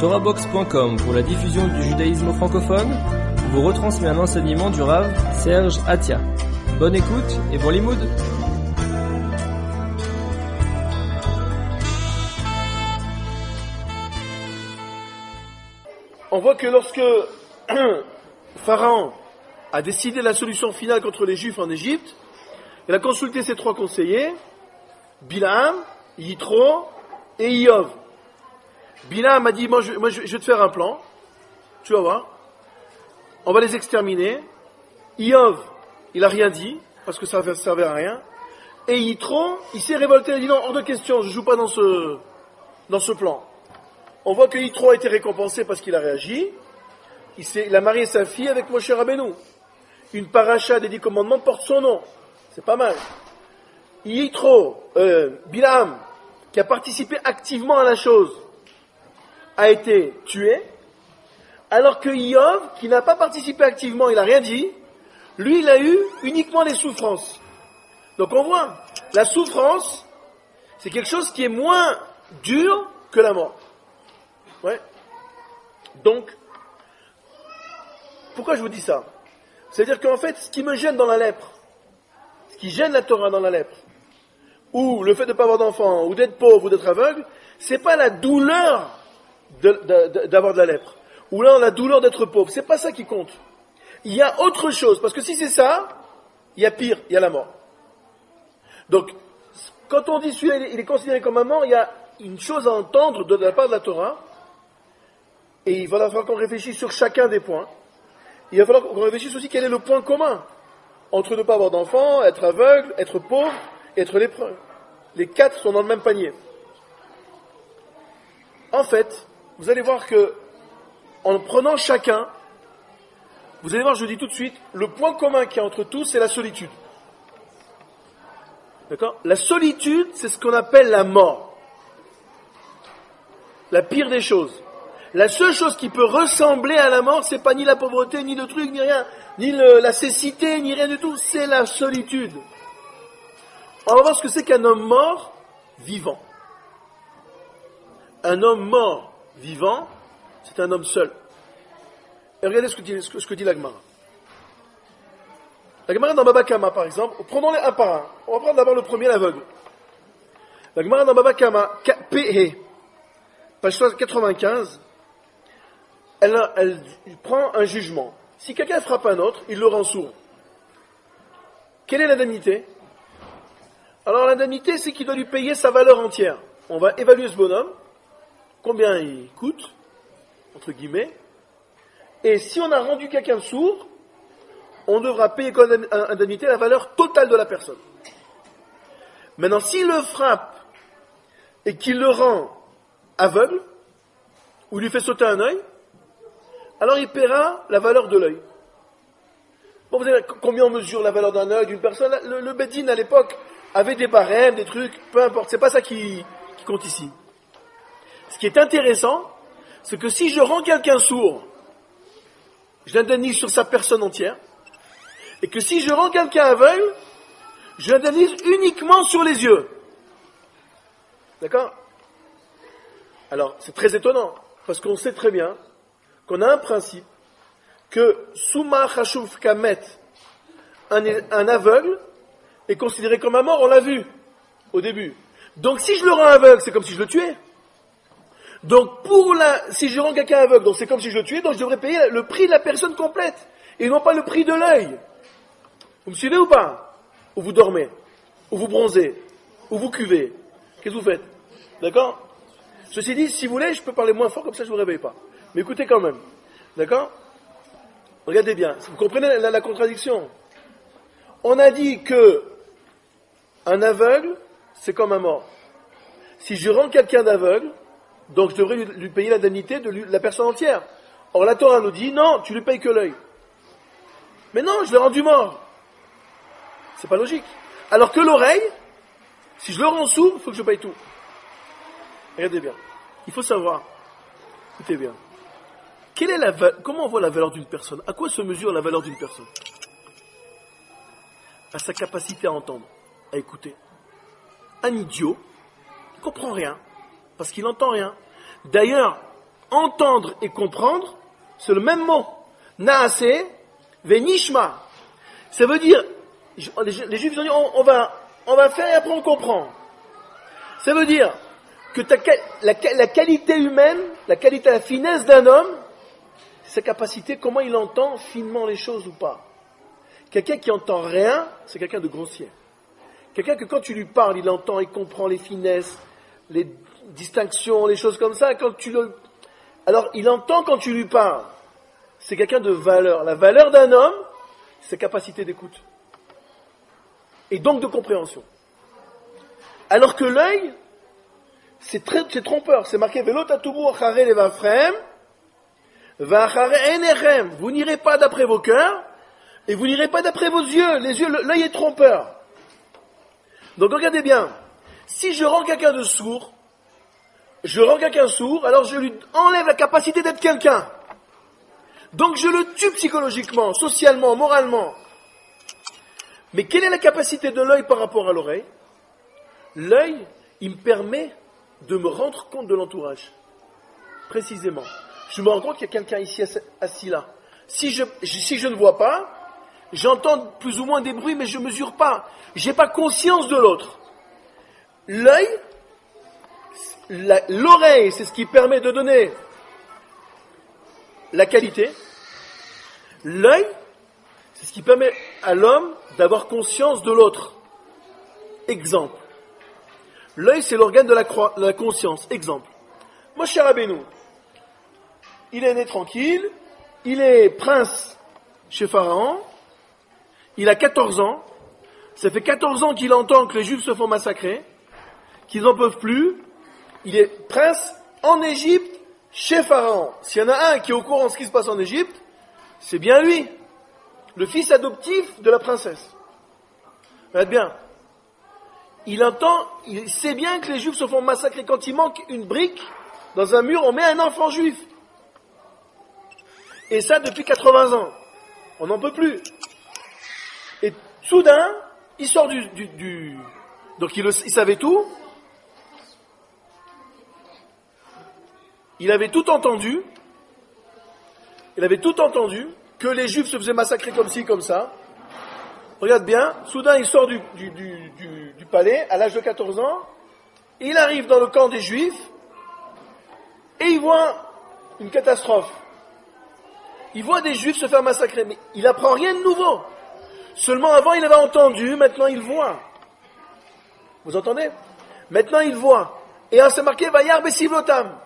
TorahBox.com pour la diffusion du judaïsme francophone vous retransmet un enseignement du Rav Serge Atia. Bonne écoute et bon limoud. On voit que lorsque Pharaon a décidé la solution finale contre les Juifs en Égypte, il a consulté ses trois conseillers, Bilam, Yitro et Iyov. Bilam a dit, moi je vais te faire un plan, tu vas voir, on va les exterminer. Iyov, il a rien dit, parce que ça ne servait à rien. Et Yitro, il s'est révolté, il a dit non, hors de question, je ne joue pas dans ce plan. On voit que Yitro a été récompensé parce qu'il a réagi. Il a marié sa fille avec Moshe Rabbeinu. Une paracha des 10 commandements porte son nom. C'est pas mal. Yitro, Bilam, qui a participé activement à la chose, a été tué, alors que Iyov, qui n'a pas participé activement, il n'a rien dit, lui, il a eu uniquement les souffrances. Donc on voit, la souffrance, c'est quelque chose qui est moins dur que la mort. Ouais. Donc, pourquoi je vous dis ça? C'est-à-dire qu'en fait, ce qui me gêne dans la lèpre, ce qui gêne la Torah dans la lèpre, ou le fait de ne pas avoir d'enfant, ou d'être pauvre, ou d'être aveugle, c'est pas la douleur d'avoir de la lèpre, ou là la douleur d'être pauvre, c'est pas ça qui compte. Il y a autre chose, parce que si c'est ça, il y a pire, il y a la mort. Donc, quand on dit celui-là il est considéré comme un mort, il y a une chose à entendre de la part de la Torah, et il va falloir qu'on réfléchisse sur chacun des points. Il va falloir qu'on réfléchisse aussi quel est le point commun entre ne pas avoir d'enfant, être aveugle, être pauvre, être lépreux. Les quatre sont dans le même panier. En fait, vous allez voir que, en prenant chacun, vous allez voir, je le dis tout de suite, le point commun qu'il y a entre tous, c'est la solitude. D'accord? La solitude, c'est ce qu'on appelle la mort. La pire des choses. La seule chose qui peut ressembler à la mort, c'est pas ni la pauvreté, ni le truc, ni rien, ni la cécité, ni rien du tout, c'est la solitude. On va voir ce que c'est qu'un homme mort vivant. Un homme mort vivant, c'est un homme seul. Et regardez ce que dit la Gemara. La Gemara dans Baba Kama, par exemple, prenons-les un par un. On va prendre d'abord le premier, l'aveugle. La Gemara dans Baba Kama, P.E. page 95, elle prend un jugement. Si quelqu'un frappe un autre, il le rend sourd. Quelle est l'indemnité? Alors l'indemnité, c'est qu'il doit lui payer sa valeur entière. On va évaluer ce bonhomme, combien il coûte, entre guillemets, et si on a rendu quelqu'un sourd, on devra payer comme indemnité la valeur totale de la personne. Maintenant, s'il le frappe et qu'il le rend aveugle, ou lui fait sauter un œil, alors il paiera la valeur de l'œil. Bon, vous savez, combien on mesure la valeur d'un œil d'une personne? Le Beddin à l'époque avait des barèmes, des trucs, peu importe, c'est pas ça qui compte ici. Ce qui est intéressant, c'est que si je rends quelqu'un sourd, je l'indemnise sur sa personne entière, et que si je rends quelqu'un aveugle, je l'indemnise uniquement sur les yeux. D'accord? Alors, c'est très étonnant, parce qu'on sait très bien qu'on a un principe que Souma Chashuv Kamet, un aveugle, est considéré comme un mort, on l'a vu au début. Donc si je le rends aveugle, c'est comme si je le tuais. Donc si je rends quelqu'un aveugle, donc c'est comme si je le tuais, donc je devrais payer le prix de la personne complète, et non pas le prix de l'œil. Vous me suivez ou pas? Ou vous dormez, ou vous bronzez, ou vous cuvez. Qu'est-ce que vous faites? D'accord? Ceci dit, si vous voulez, je peux parler moins fort, comme ça je ne vous réveille pas. Mais écoutez quand même. D'accord? Regardez bien. Vous comprenez la contradiction? On a dit que un aveugle, c'est comme un mort. Si je rends quelqu'un d'aveugle, donc je devrais lui payer l'indemnité de la personne entière. Or la Torah nous dit, non, tu lui payes que l'œil. Mais non, je l'ai rendu mort. C'est pas logique. Alors que l'oreille, si je le rends sourd, il faut que je paye tout. Regardez bien. Il faut savoir, écoutez bien, comment on voit la valeur d'une personne? À quoi se mesure la valeur d'une personne? À sa capacité à entendre, à écouter. Un idiot ne comprend rien, parce qu'il n'entend rien. D'ailleurs, entendre et comprendre, c'est le même mot. Naase, venishma. Ça veut dire, les Juifs ont dit, on va faire et après on comprend. Ça veut dire que la qualité humaine, la finesse d'un homme, c'est sa capacité, comment il entend finement les choses ou pas. Quelqu'un qui entend rien, c'est quelqu'un de grossier. Quelqu'un que quand tu lui parles, il entend, il comprend les finesses, les distinctions, les choses comme ça. Alors, il entend quand tu lui parles. C'est quelqu'un de valeur. La valeur d'un homme, c'est sa capacité d'écoute. Et donc de compréhension. Alors que l'œil, c'est trompeur. C'est marqué, Velo tatubu achare levavchem, va'achare einechem. Vous n'irez pas d'après vos cœurs, et vous n'irez pas d'après vos yeux. Les yeux, l'œil est trompeur. Donc regardez bien. Si je rends quelqu'un de sourd, alors je lui enlève la capacité d'être quelqu'un. Donc je le tue psychologiquement, socialement, moralement. Mais quelle est la capacité de l'œil par rapport à l'oreille? L'œil, il me permet de me rendre compte de l'entourage. Précisément. Je me rends compte qu'il y a quelqu'un ici assis là. Si je ne vois pas, j'entends plus ou moins des bruits, mais je ne mesure pas. Je n'ai pas conscience de l'autre. L'œil, l'oreille, c'est ce qui permet de donner la qualité. L'œil, c'est ce qui permet à l'homme d'avoir conscience de l'autre. Exemple. L'œil, c'est l'organe de la conscience. Exemple. Moshe Rabbeinu, il est né tranquille, il est prince chez Pharaon, il a 14 ans, ça fait 14 ans qu'il entend que les Juifs se font massacrer, qu'ils n'en peuvent plus, il est prince en Égypte, chez Pharaon. S'il y en a un qui est au courant de ce qui se passe en Égypte, c'est bien lui, le fils adoptif de la princesse. Regardez bien. Il sait bien que les Juifs se font massacrer. Quand il manque une brique dans un mur, on met un enfant juif. Et ça depuis 80 ans. On n'en peut plus. Et soudain, il sort donc il savait tout. Il avait tout entendu. Il avait tout entendu que les Juifs se faisaient massacrer comme ci, comme ça. Regarde bien, soudain il sort du palais à l'âge de 14 ans, il arrive dans le camp des Juifs et il voit une catastrophe. Il voit des Juifs se faire massacrer, mais il apprend rien de nouveau. Seulement avant il avait entendu, maintenant il voit. Vous entendez? Maintenant il voit. Et c'est marqué Vayar besivlotam.